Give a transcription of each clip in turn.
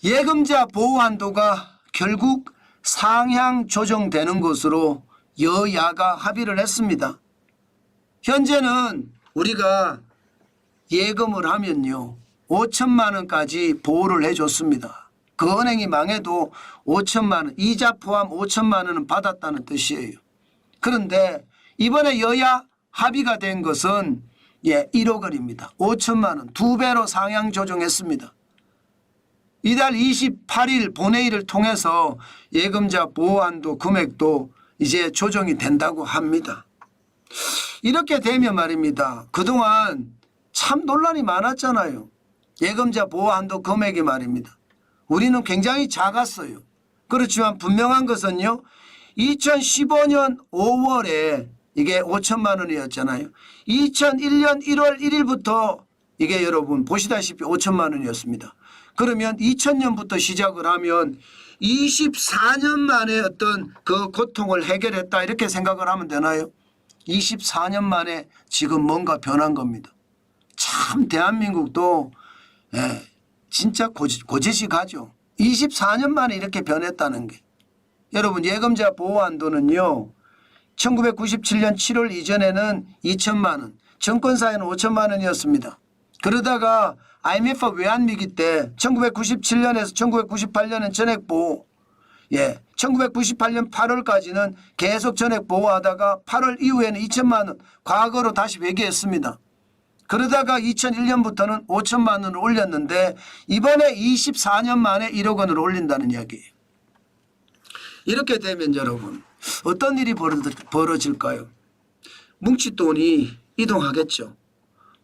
예금자 보호 한도가 결국 상향 조정되는 것으로 여야가 합의를 했습니다. 현재는 우리가 예금을 하면요 5천만 원까지 보호를 해줬습니다. 그 은행이 망해도 5천만 원, 이자 포함 5천만 원은 받았다는 뜻이에요. 그런데 이번에 여야 합의가 된 것은 1억 원입니다. 5천만 원 2배로 상향 조정했습니다. 이달 28일 본회의를 통해서 예금자 보호한도 금액도 이제 조정이 된다고 합니다. 이렇게 되면 말입니다. 그동안 참 논란이 많았잖아요. 예금자 보호한도 금액이 말입니다. 우리는 굉장히 작았어요. 그렇지만 분명한 것은요. 2015년 5월에 이게 5천만 원이었잖아요. 2001년 1월 1일부터 이게 여러분 보시다시피 5천만 원이었습니다. 그러면 2000년부터 시작을 하면 24년 만에 어떤 그 고통을 해결했다 이렇게 생각을 하면 되나요? 24년 만에 지금 뭔가 변한 겁니다. 참 대한민국도 진짜 고지식하죠. 24년 만에 이렇게 변했다는 게. 여러분 예금자 보호한도는요. 1997년 7월 이전에는 2천만 원, 정권사에는 5천만 원이었습니다. 그러다가 IMF 외환위기 때 1997년에서 1998년은 전액보호, 1998년 8월까지는 계속 전액보호하다가 8월 이후에는 2천만 원 과거로 다시 회귀했습니다. 그러다가 2001년부터는 5천만 원을 올렸는데 이번에 24년 만에 1억 원을 올린다는 이야기예요. 이렇게 되면 여러분 어떤 일이 벌어질까요? 뭉칫돈이 이동하겠죠.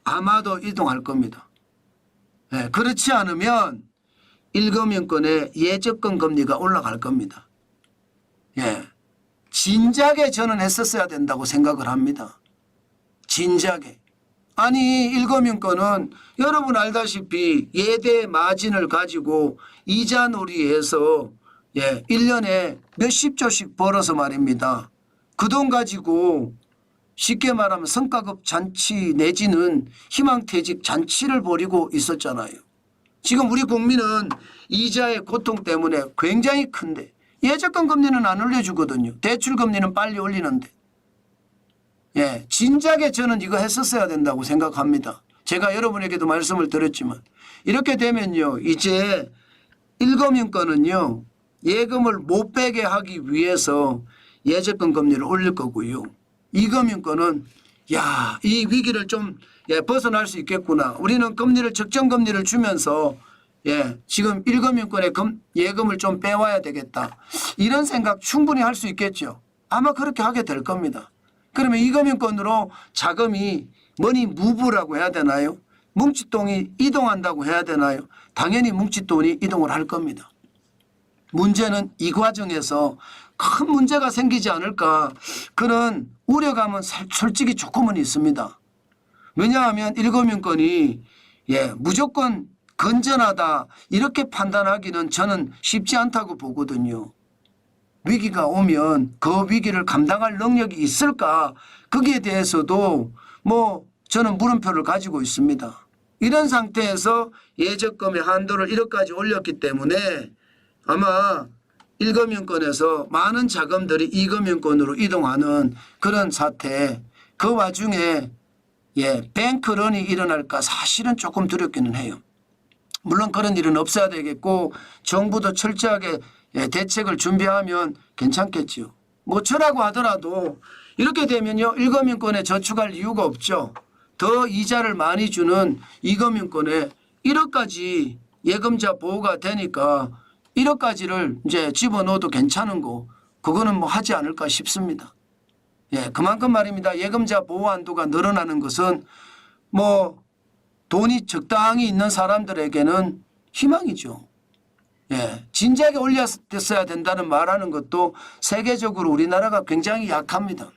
아마도 이동할 겁니다. 그렇지 않으면 일금융권의 예적금 금리가 올라갈 겁니다. 진작에 저는 했었어야 된다고 생각을 합니다. 진작에. 아니 일금융권은 여러분 알다시피 예대 마진을 가지고 이자놀이해서 1년에 몇십 조씩 벌어서 말입니다. 그 돈 가지고 쉽게 말하면 성과급 잔치 내지는 희망퇴직 잔치를 벌이고 있었잖아요. 지금 우리 국민은 이자의 고통 때문에 굉장히 큰데 예적금 금리는 안 올려주거든요. 대출 금리는 빨리 올리는데. 진작에 저는 이거 했었어야 된다고 생각합니다. 제가 여러분에게도 말씀을 드렸지만 이렇게 되면요. 이제 일금융권은요. 예금을 못 빼게 하기 위해서 예적금 금리를 올릴 거고요. 이금융권은 이 위기를 좀 벗어날 수 있겠구나. 우리는 금리를 적정 금리를 주면서 지금 일금융권의 예금을 좀 빼와야 되겠다. 이런 생각 충분히 할 수 있겠죠. 아마 그렇게 하게 될 겁니다. 그러면 이금융권으로 자금이 머니 무브라고 해야 되나요? 뭉칫돈이 이동한다고 해야 되나요? 당연히 뭉칫돈이 이동을 할 겁니다. 문제는 이 과정에서 큰 문제가 생기지 않을까 그런 우려감은 솔직히 조금은 있습니다. 왜냐하면 일금융권이 무조건 건전하다 이렇게 판단하기는 저는 쉽지 않다고 보거든요. 위기가 오면 그 위기를 감당할 능력이 있을까 거기에 대해서도 저는 물음표를 가지고 있습니다. 이런 상태에서 예적금의 한도를 1억까지 올렸기 때문에 아마 일금융권에서 많은 자금들이 이금융권으로 이동하는 그런 사태 그 와중에 뱅크런이 일어날까 사실은 조금 두렵기는 해요. 물론 그런 일은 없어야 되겠고 정부도 철저하게 대책을 준비하면 괜찮겠지요. 저라고 하더라도 이렇게 되면요. 일금융권에 저축할 이유가 없죠. 더 이자를 많이 주는 이금융권에 1억까지 예금자 보호가 되니까 1억까지를 이제 집어넣어도 괜찮은 거 그거는 하지 않을까 싶습니다. 그만큼 말입니다. 예금자 보호 한도가 늘어나는 것은 돈이 적당히 있는 사람들에게는 희망이죠. 진작에 올렸어야 된다는 말하는 것도 세계적으로 우리나라가 굉장히 약합니다.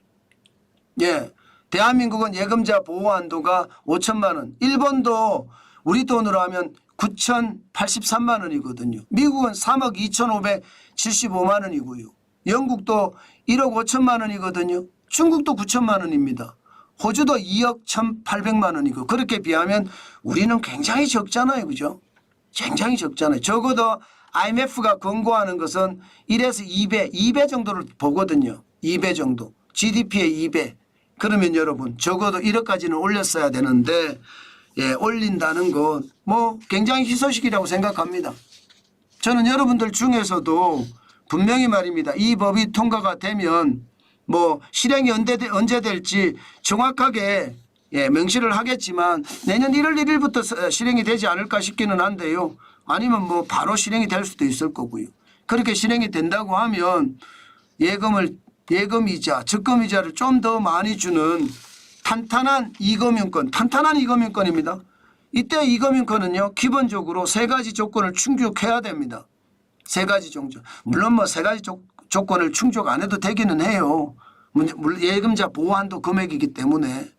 대한민국은 예금자 보호 한도가 5천만 원, 일본도 우리 돈으로 하면 9,083만 원이거든요. 미국은 3억 2,575만 원이고요. 영국도 1억 5천만 원이거든요. 중국도 9천만 원입니다. 호주도 2억 1,800만 원이고 그렇게 비하면 우리는 굉장히 적잖아요. 그죠? 굉장히 적잖아요. 적어도 IMF가 권고하는 것은 1에서 2배 정도를 보거든요. 2배 정도. GDP의 2배. 그러면 여러분 적어도 1억까지는 올렸어야 되는데 예, 올린다는 건 뭐 굉장히 희소식이라고 생각합니다. 저는 여러분들 중에서도 분명히 말입니다. 이 법이 통과가 되면 뭐 실행이 언제 될지 정확하게 예, 명시를 하겠지만 내년 1월 1일부터 실행이 되지 않을까 싶기는 한데요. 아니면 뭐 바로 실행이 될 수도 있을 거고요. 그렇게 실행이 된다고 하면 예금이자 적금이자를 좀 더 많이 주는 탄탄한 이금융권입니다. 이때 이금융권은요 기본적으로 세 가지 조건을 충족해야 됩니다. 세 가지 종족. 물론 뭐 세 가지 조건을 충족 안 해도 되기는 해요. 물론 예금자 보호한도 금액이기 때문에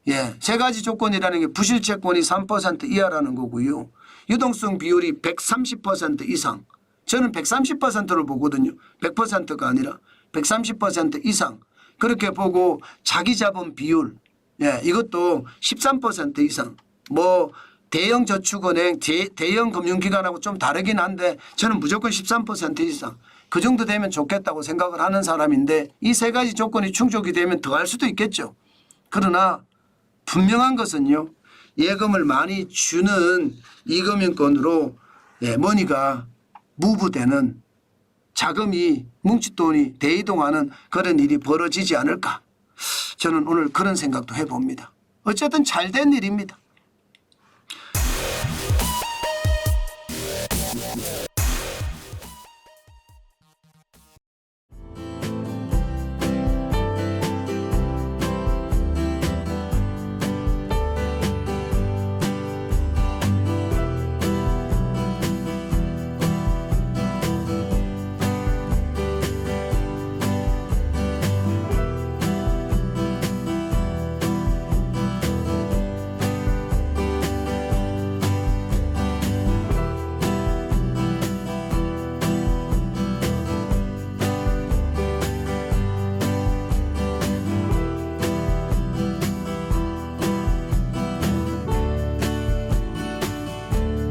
예, 세 가지 조건이라는 게 부실채권이 3% 이하라는 거고요. 유동성 비율이 130% 이상. 저는 130%를 보거든요. 100%가 아니라 130% 이상. 그렇게 보고 자기자본 비율 예, 이것도 13% 이상. 뭐 대형 저축은행, 대형 금융기관하고 좀 다르긴 한데 저는 무조건 13% 이상. 그 정도 되면 좋겠다고 생각을 하는 사람인데 이 세 가지 조건이 충족이 되면 더 할 수도 있겠죠. 그러나 분명한 것은요. 예금을 많이 주는 이금융권으로 예, 머니가 무브되는 자금이 뭉칫돈이 대이동하는 그런 일이 벌어지지 않을까. 저는 오늘 그런 생각도 해봅니다. 어쨌든 잘된 일입니다.